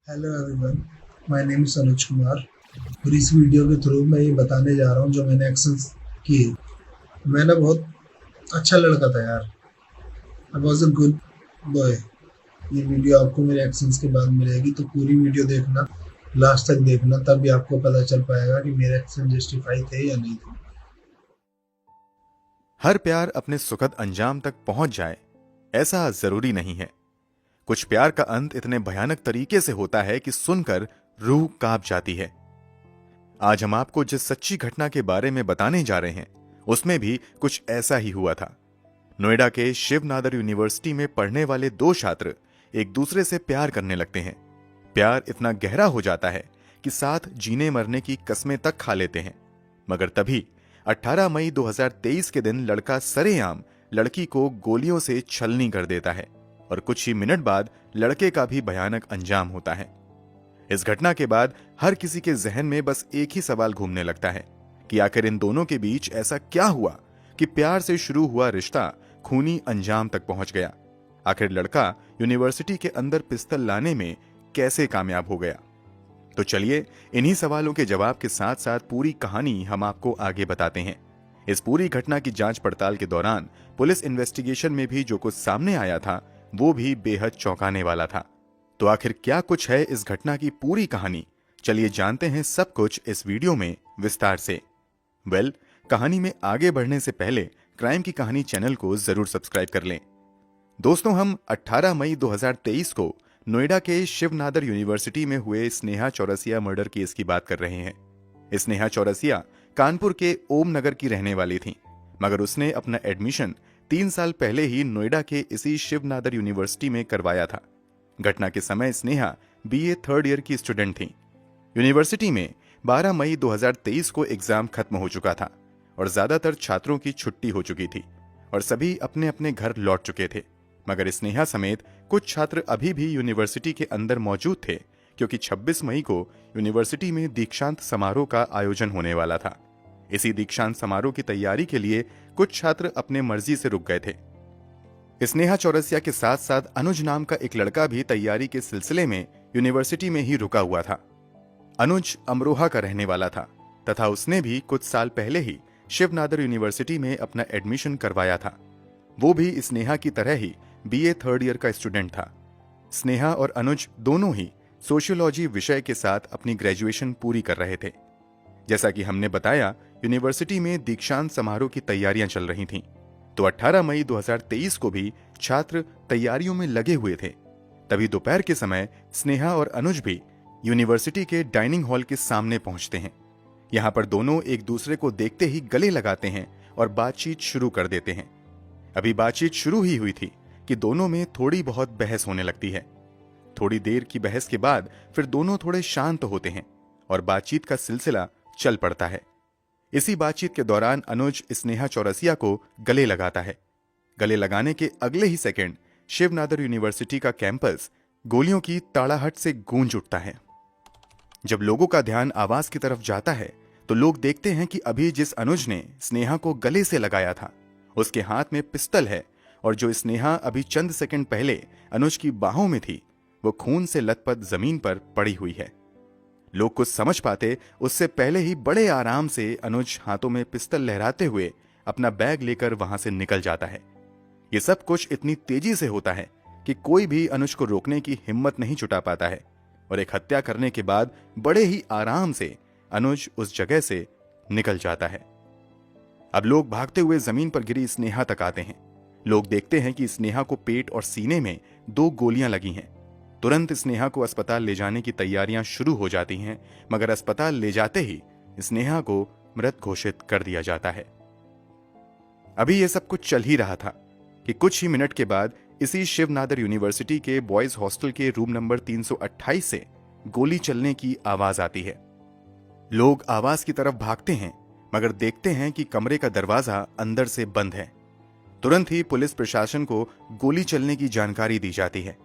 Hello everyone, my name is Anuj Kumar और इस video के थ्रू मैं ये बताने जा रहा हूँ जो मैंने एक्शंस किए। मैं ना बहुत अच्छा लड़का था यार। I was a good boy. ये वीडियो आपको मेरे एक्शंस के बाद मिलेगी, तो पूरी वीडियो देखना, लास्ट तक देखना, तब भी आपको पता चल पाएगा कि मेरे एक्शन जस्टिफाई थे या नहीं थे। हर प्यार अपने सुखद अंजाम तक पहुंच जाए ऐसा जरूरी नहीं है। कुछ प्यार का अंत इतने भयानक तरीके से होता है कि सुनकर रूह कांप जाती है। आज हम आपको जिस सच्ची घटना के बारे में बताने जा रहे हैं उसमें भी कुछ ऐसा ही हुआ था। नोएडा के शिव नादर यूनिवर्सिटी में पढ़ने वाले दो छात्र एक दूसरे से प्यार करने लगते हैं। प्यार इतना गहरा हो जाता है कि साथ जीने मरने की कस्में तक खा लेते हैं। मगर तभी 18 मई 2023 के दिन लड़का सरेआम लड़की को गोलियों से छलनी कर देता है और कुछ ही मिनट बाद लड़के का भी भयानक अंजाम होता है। इस घटना के बाद हर किसी के जहन में बस एक ही सवाल घूमने लगता है कि आखिर इन दोनों के बीच ऐसा क्या हुआ कि प्यार से शुरू हुआ रिश्ता खूनी अंजाम तक पहुंच गया। आखिर लड़का यूनिवर्सिटी के अंदर पिस्तौल लाने में कैसे कामयाब हो गया। तो चलिए इन्हीं सवालों के जवाब के साथ साथ पूरी कहानी हम आपको आगे बताते हैं। इस पूरी घटना की जांच पड़ताल के दौरान पुलिस इन्वेस्टिगेशन में भी जो कुछ सामने आया था वो भी बेहद चौंकाने वाला था। तो आखिर क्या कुछ है इस घटना की पूरी कहानी, चलिए जानते हैं सब कुछ इस वीडियो में विस्तार से। कहानी में आगे बढ़ने से पहले क्राइम की कहानी चैनल को जरूर सब्सक्राइब कर लें। दोस्तों, हम 18 मई 2023 को नोएडा के शिव नादर यूनिवर्सिटी में हुए स्नेहा चौरसिया मर्डर केस की बात कर रहे हैं। स्नेहा चौरसिया कानपुर के ओम नगर की रहने वाली थी, मगर उसने अपना एडमिशन 3 साल पहले ही नोएडा के इसी शिव नादर यूनिवर्सिटी में करवाया था। घटना के समय स्नेहा बीए थर्ड ईयर की स्टूडेंट थी। यूनिवर्सिटी में 12 मई 2023 को एग्जाम खत्म हो चुका था और ज्यादातर छात्रों की छुट्टी हो चुकी थी और सभी अपने अपने घर लौट चुके थे। मगर स्नेहा समेत कुछ छात्र अभी भी यूनिवर्सिटी के अंदर मौजूद थे, क्योंकि 26 मई को यूनिवर्सिटी में दीक्षांत समारोह का आयोजन होने वाला था। इसी दीक्षांत समारोह की तैयारी के लिए कुछ छात्र अपने मर्जी से रुक गए थे। स्नेहा चौरसिया के साथ साथ अनुज नाम का एक लड़का भी तैयारी के सिलसिले में यूनिवर्सिटी में ही रुका हुआ था। अनुज अमरोहा का रहने वाला था तथा उसने भी कुछ साल पहले ही शिव नादर यूनिवर्सिटी में अपना एडमिशन करवाया था। वो भी स्नेहा की तरह ही बीए थर्ड ईयर का स्टूडेंट था। स्नेहा और अनुज दोनों ही सोशियोलॉजी विषय के साथ अपनी ग्रेजुएशन पूरी कर रहे थे। जैसा कि हमने बताया, यूनिवर्सिटी में दीक्षांत समारोह की तैयारियां चल रही थीं, तो 18 मई 2023 को भी छात्र तैयारियों में लगे हुए थे। तभी दोपहर के समय स्नेहा और अनुज भी यूनिवर्सिटी के डाइनिंग हॉल के सामने पहुंचते हैं। यहां पर दोनों एक दूसरे को देखते ही गले लगाते हैं और बातचीत शुरू कर देते हैं। अभी बातचीत शुरू ही हुई थी कि दोनों में थोड़ी बहुत बहस होने लगती है। थोड़ी देर की बहस के बाद फिर दोनों थोड़े शांत होते हैं और बातचीत का सिलसिला चल पड़ता है। इसी बातचीत के दौरान अनुज स्नेहा चौरसिया को गले लगाता है। गले लगाने के अगले ही सेकंड शिव नादर यूनिवर्सिटी का कैंपस गोलियों की ताड़ाहट से गूंज उठता है। जब लोगों का ध्यान आवाज की तरफ जाता है तो लोग देखते हैं कि अभी जिस अनुज ने स्नेहा को गले से लगाया था उसके हाथ में पिस्तौल है, और जो स्नेहा अभी चंद सेकंड पहले अनुज की बाहों में थी वो खून से लथपथ जमीन पर पड़ी हुई है। लोग कुछ समझ पाते उससे पहले ही बड़े आराम से अनुज हाथों में पिस्तौल लहराते हुए अपना बैग लेकर वहां से निकल जाता है। ये सब कुछ इतनी तेजी से होता है कि कोई भी अनुज को रोकने की हिम्मत नहीं जुटा पाता है, और एक हत्या करने के बाद बड़े ही आराम से अनुज उस जगह से निकल जाता है। अब लोग भागते हुए जमीन पर गिरी स्नेहा तक आते हैं। लोग देखते हैं कि स्नेहा को पेट और सीने में 2 गोलियां लगी हैं। तुरंत स्नेहा को अस्पताल ले जाने की तैयारियां शुरू हो जाती हैं, मगर अस्पताल ले जाते ही स्नेहा को मृत घोषित कर दिया जाता है। अभी यह सब कुछ चल ही रहा था कि कुछ ही मिनट के बाद इसी शिव नादर यूनिवर्सिटी के बॉयज हॉस्टल के रूम नंबर 328 से गोली चलने की आवाज आती है। लोग आवाज की तरफ भागते हैं, मगर देखते हैं कि कमरे का दरवाजा अंदर से बंद है। तुरंत ही पुलिस प्रशासन को गोली चलने की जानकारी दी जाती है।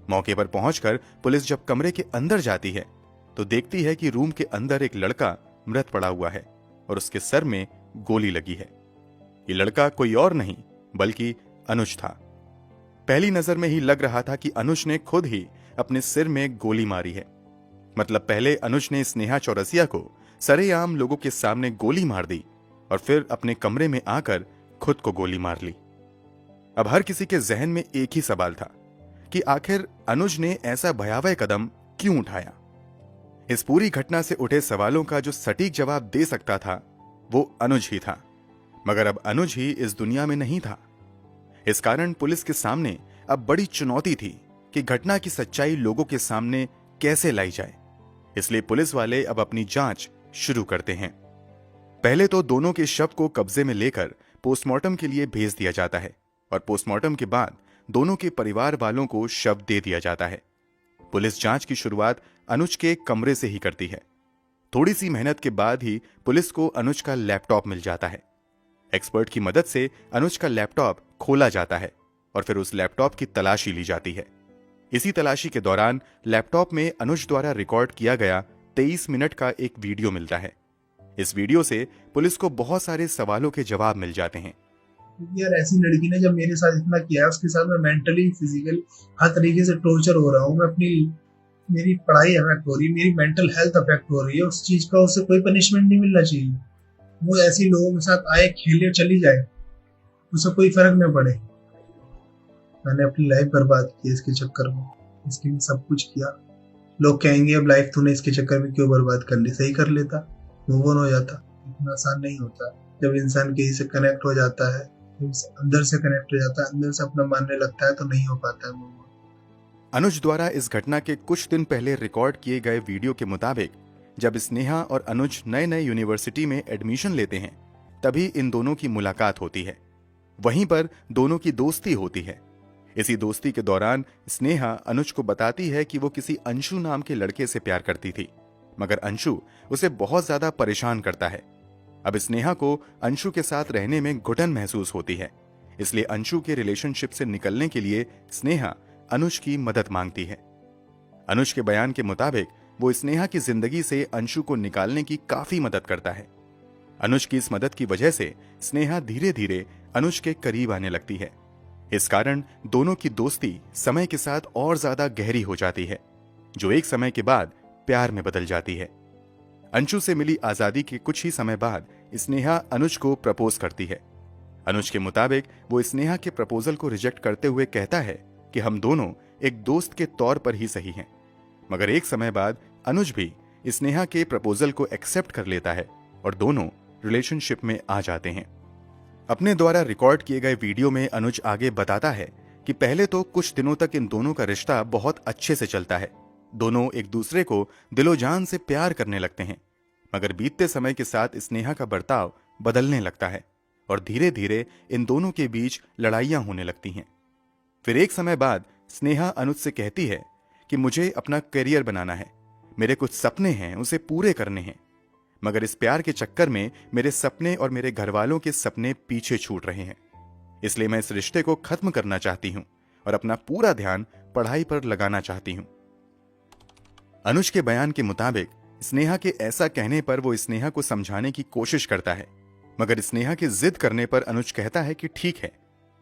मौके पर पहुंचकर पुलिस जब कमरे के अंदर जाती है तो देखती है कि रूम के अंदर एक लड़का मृत पड़ा हुआ है और उसके सर में गोली लगी है। ये लड़का कोई और नहीं बल्कि अनुज था। पहली नजर में ही लग रहा था कि अनुज ने खुद ही अपने सिर में गोली मारी है। मतलब पहले अनुज ने स्नेहा चौरसिया को सरेआम लोगों के सामने गोली मार दी और फिर अपने कमरे में आकर खुद को गोली मार ली। अब हर किसी के जहन में एक ही सवाल था कि आखिर अनुज ने ऐसा भयावह कदम क्यों उठाया। इस पूरी घटना से उठे सवालों का जो सटीक जवाब दे सकता था वो अनुज ही था, मगर अब अनुज ही इस दुनिया में नहीं था। इस कारण पुलिस के सामने अब बड़ी चुनौती थी कि घटना की सच्चाई लोगों के सामने कैसे लाई जाए। इसलिए पुलिस वाले अब अपनी जांच शुरू करते हैं। पहले तो दोनों के शव को कब्जे में लेकर पोस्टमार्टम के लिए भेज दिया जाता है और पोस्टमार्टम के बाद दोनों के परिवार वालों को शव दे दिया जाता है। पुलिस जांच की शुरुआत अनुज के कमरे से ही करती है। थोड़ी सी मेहनत के बाद ही पुलिस को अनुज का लैपटॉप मिल जाता है। एक्सपर्ट की मदद से अनुज का लैपटॉप खोला जाता है और फिर उस लैपटॉप की तलाशी ली जाती है। इसी तलाशी के दौरान लैपटॉप में अनुज द्वारा रिकॉर्ड किया गया 23 मिनट का एक वीडियो मिलता है। इस वीडियो से पुलिस को बहुत सारे सवालों के जवाब मिल जाते हैं। यार ऐसी लड़की ने जब मेरे साथ इतना किया है, उसके साथ मैं मेंटली फिजिकल हर तरीके से टॉर्चर हो रहा हूँ। मैं अपनी मेरी पढ़ाई अफेक्ट हो रही है, मेरी मेंटल हेल्थ अफेक्ट हो रही है। उस चीज का उससे कोई पनिशमेंट नहीं मिलना चाहिए। वो ऐसी लोगों के साथ आए, खेले, चली जाए, उसे कोई फर्क न पड़े। मैंने अपनी लाइफ बर्बाद की इसके चक्कर में, इसके लिए सब कुछ किया। लोग कहेंगे अब लाइफ तूने इसके चक्कर में क्यों बर्बाद कर ली, सही कर लेता, मूव ऑन हो जाता। इतना आसान नहीं होता। जब इंसान किसी से कनेक्ट हो जाता है, अंदर से कनेक्ट हो जाता है, अंदर से अपना मानने लगता है, तो नहीं हो पाता है मूव ऑन। अनुज द्वारा इस घटना के कुछ दिन पहले रिकॉर्ड किए गए वीडियो के मुताबिक जब स्नेहा और अनुज नए नए यूनिवर्सिटी में एडमिशन लेते हैं तभी इन दोनों की मुलाकात होती है। वहीं पर दोनों की दोस्ती होती है। इसी दोस्ती के दौरान स्नेहा अनुज को बताती है कि वो किसी अंशु नाम के लड़के से प्यार करती थी, मगर अंशु उसे बहुत ज्यादा परेशान करता है। अब स्नेहा को अंशु के साथ रहने में घुटन महसूस होती है, इसलिए अंशु के रिलेशनशिप से निकलने के लिए स्नेहा अनुज की मदद मांगती है। अनुज के बयान के मुताबिक वो स्नेहा की जिंदगी से अंशु को निकालने की काफी मदद करता है। अनुज की इस मदद की वजह से स्नेहा धीरे धीरे अनुज के करीब आने लगती है। इस कारण दोनों की दोस्ती समय के साथ और ज्यादा गहरी हो जाती है, जो एक समय के बाद प्यार में बदल जाती है। अंशु से मिली आजादी के कुछ ही समय बाद स्नेहा अनुज को प्रपोज करती है। अनुज के मुताबिक वो स्नेहा के प्रपोजल को रिजेक्ट करते हुए कहता है कि हम दोनों एक दोस्त के तौर पर ही सही हैं। मगर एक समय बाद अनुज भी स्नेहा के प्रपोजल को एक्सेप्ट कर लेता है और दोनों रिलेशनशिप में आ जाते हैं। अपने द्वारा रिकॉर्ड किए गए वीडियो में अनुज आगे बताता है कि पहले तो कुछ दिनों तक इन दोनों का रिश्ता बहुत अच्छे से चलता है। दोनों एक दूसरे को दिलो जान से प्यार करने लगते हैं, मगर बीतते समय के साथ स्नेहा का बर्ताव बदलने लगता है और धीरे धीरे इन दोनों के बीच लड़ाइयां होने लगती हैं। फिर एक समय बाद स्नेहा अनुज से कहती है कि मुझे अपना करियर बनाना है, मेरे कुछ सपने हैं, उसे पूरे करने हैं, मगर इस प्यार के चक्कर में मेरे सपने और मेरे घर वालों के सपने पीछे छूट रहे हैं। इसलिए मैं इस रिश्ते को खत्म करना चाहती हूं और अपना पूरा ध्यान पढ़ाई पर लगाना चाहती हूं। अनुज के बयान के मुताबिक स्नेहा के ऐसा कहने पर वो स्नेहा को समझाने की कोशिश करता है, मगर स्नेहा के जिद करने पर अनुज कहता है कि ठीक है,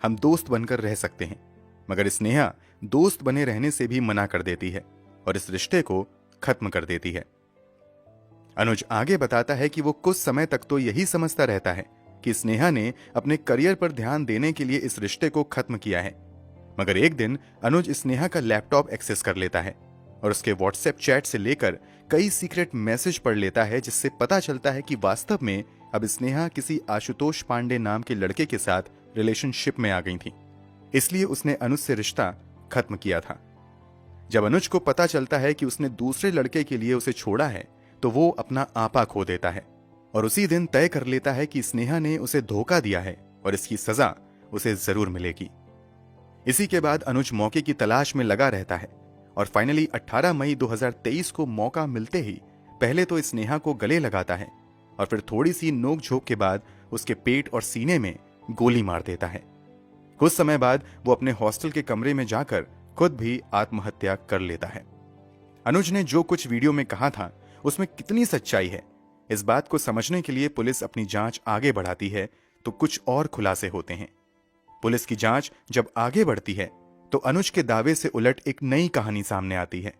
हम दोस्त बनकर रह सकते हैं। मगर स्नेहा दोस्त बने रहने से भी मना कर देती है और इस रिश्ते को खत्म कर देती है। अनुज आगे बताता है कि वो कुछ समय तक तो यही समझता रहता है कि स्नेहा ने अपने करियर पर ध्यान देने के लिए इस रिश्ते को खत्म किया है, मगर एक दिन अनुज स्नेहा का लैपटॉप एक्सेस कर लेता है और उसके व्हाट्सएप चैट से लेकर कई सीक्रेट मैसेज पढ़ लेता है, जिससे पता चलता है कि वास्तव में अब स्नेहा किसी आशुतोष पांडे नाम के लड़के के साथ रिलेशनशिप में आ गई थी, इसलिए उसने अनुज से रिश्ता खत्म किया था। जब अनुज को पता चलता है कि उसने दूसरे लड़के के लिए उसे छोड़ा है तो वो अपना आपा खो देता है और उसी दिन तय कर लेता है कि स्नेहा ने उसे धोखा दिया है और इसकी सजा उसे जरूर मिलेगी। इसी के बाद अनुज मौके की तलाश में लगा रहता है और फाइनली 18 मई 2023 को मौका मिलते ही पहले तो स्नेहा को गले लगाता है और फिर थोड़ी सी नोक-झोंक के बाद उसके पेट और सीने में गोली मार देता है। कुछ समय बाद वो अपने हॉस्टल के कमरे में जाकर खुद भी आत्महत्या कर लेता है। अनुज ने जो कुछ वीडियो में कहा था उसमें कितनी सच्चाई है, इस बात को समझने के लिए पुलिस अपनी जांच आगे बढ़ाती है तो कुछ और खुलासे होते हैं। पुलिस की जांच जब आगे बढ़ती है तो अनुज के दावे से उलट एक नई कहानी सामने आती है।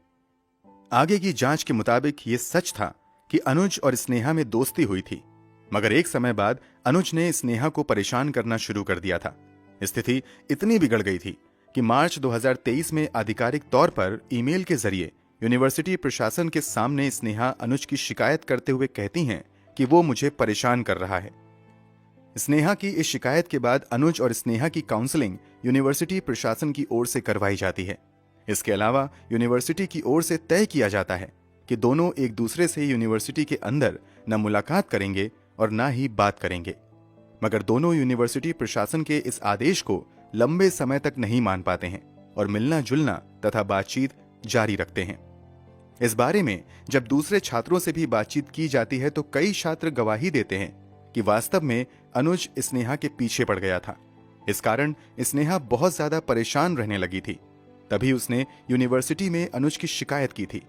आगे की जांच के मुताबिक यह सच था कि अनुज और स्नेहा में दोस्ती हुई थी, मगर एक समय बाद अनुज ने स्नेहा को परेशान करना शुरू कर दिया था। स्थिति इतनी बिगड़ गई थी कि मार्च 2023 में आधिकारिक तौर पर ईमेल के जरिए यूनिवर्सिटी प्रशासन के सामने स्नेहा अनुज की शिकायत करते हुए कहती हैं कि वो मुझे परेशान कर रहा है। स्नेहा की इस शिकायत के बाद अनुज और स्नेहा की काउंसलिंग यूनिवर्सिटी प्रशासन की ओर से करवाई जाती है। इसके अलावा यूनिवर्सिटी की ओर से तय किया जाता है कि दोनों एक दूसरे से यूनिवर्सिटी के अंदर न मुलाकात करेंगे और न ही बात करेंगे, मगर दोनों यूनिवर्सिटी प्रशासन के इस आदेश को लंबे समय तक नहीं मान पाते हैं और मिलना जुलना तथा बातचीत जारी रखते हैं। इस बारे में जब दूसरे छात्रों से भी बातचीत की जाती है तो कई छात्र गवाही देते हैं कि वास्तव में अनुज स्नेहा के पीछे पड़ गया था। इस कारण स्नेहा बहुत ज्यादा परेशान रहने लगी थी। तभी उसने यूनिवर्सिटी में अनुज की शिकायत की थी,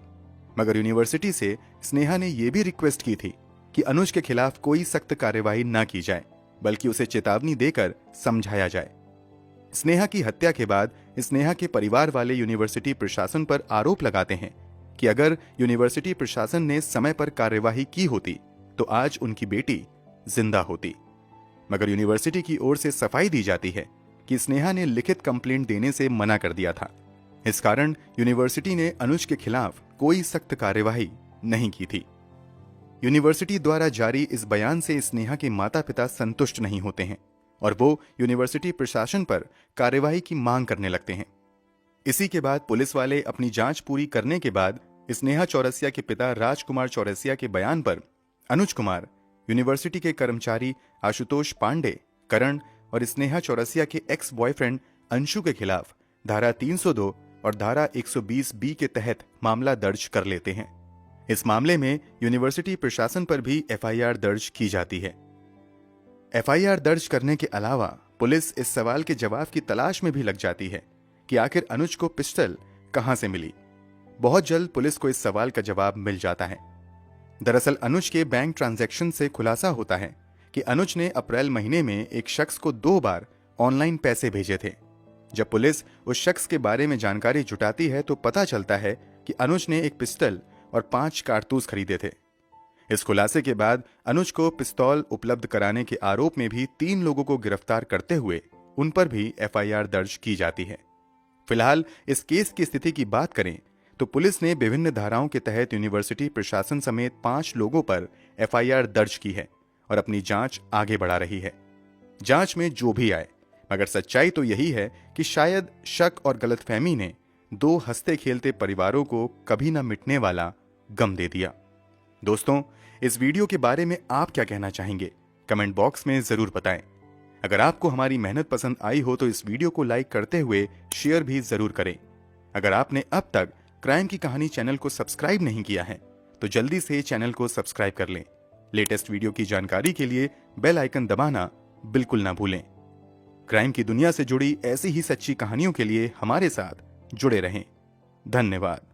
मगर यूनिवर्सिटी से स्नेहा ने यह भी रिक्वेस्ट की थी कि अनुज के खिलाफ कोई सख्त कार्यवाही न की जाए, बल्कि उसे चेतावनी देकर समझाया जाए। स्नेहा की हत्या के बाद स्नेहा के परिवार वाले यूनिवर्सिटी प्रशासन पर आरोप लगाते हैं कि अगर यूनिवर्सिटी प्रशासन ने समय पर कार्यवाही की होती तो आज उनकी बेटी जिंदा होती, मगर यूनिवर्सिटी की ओर से सफाई दी जाती है कि स्नेहा ने लिखित कंप्लेंट देने से मना कर दिया था। इस कारण यूनिवर्सिटी ने अनुज के खिलाफ कोई सख्त कार्यवाही नहीं की थी। यूनिवर्सिटी द्वारा जारी इस बयान से स्नेहा के माता पिता संतुष्ट नहीं होते हैं और वो यूनिवर्सिटी प्रशासन पर कार्यवाही की मांग करने लगते हैं। इसी के बाद पुलिस वाले अपनी जांच पूरी करने के बाद स्नेहा चौरसिया के पिता राजकुमार चौरसिया के बयान पर अनुज कुमार, यूनिवर्सिटी के कर्मचारी आशुतोष पांडे, करण और स्नेहा चौरसिया के एक्स बॉयफ्रेंड अंशु के खिलाफ धारा 302 और धारा 120 बी के तहत मामला दर्ज कर लेते हैं। इस मामले में यूनिवर्सिटी प्रशासन पर भी एफआईआर दर्ज की जाती है। एफआईआर दर्ज करने के अलावा पुलिस इस सवाल के जवाब की तलाश में भी लग जाती है कि आखिर अनुज को पिस्टल कहां से मिली। बहुत जल्द पुलिस को इस सवाल का जवाब मिल जाता है। दरअसल अनुज के बैंक ट्रांजैक्शन से खुलासा होता है कि अनुज ने अप्रैल महीने में एक शख्स को 2 बार ऑनलाइन पैसे भेजे थे। जब पुलिस उस शख्स के बारे में जानकारी जुटाती है तो पता चलता है कि अनुज ने एक पिस्टल और 5 कारतूस खरीदे थे। इस खुलासे के बाद अनुज को पिस्तौल उपलब्ध कराने के आरोप में भी 3 लोगों को गिरफ्तार करते हुए उन पर भी एफआईआर दर्ज की जाती है। फिलहाल इस केस की स्थिति की बात करें तो पुलिस ने विभिन्न धाराओं के तहत यूनिवर्सिटी प्रशासन समेत 5 लोगों पर एफआईआर दर्ज की है और अपनी जांच आगे बढ़ा रही है। जांच में जो भी आए, मगर सच्चाई तो यही है कि शायद शक और गलतफहमी ने 2 हंसते खेलते परिवारों को कभी न मिटने वाला गम दे दिया। दोस्तों, इस वीडियो के बारे में आप क्या कहना चाहेंगे? कमेंट बॉक्स में जरूर बताएं। अगर आपको हमारी मेहनत पसंद आई हो तो इस वीडियो को लाइक करते हुए शेयर भी जरूर करें। अगर आपने अब तक क्राइम की कहानी चैनल को सब्सक्राइब नहीं किया है तो जल्दी से चैनल को सब्सक्राइब कर लें। लेटेस्ट वीडियो की जानकारी के लिए बेल आइकन दबाना बिल्कुल ना भूलें। क्राइम की दुनिया से जुड़ी ऐसी ही सच्ची कहानियों के लिए हमारे साथ जुड़े रहें। धन्यवाद।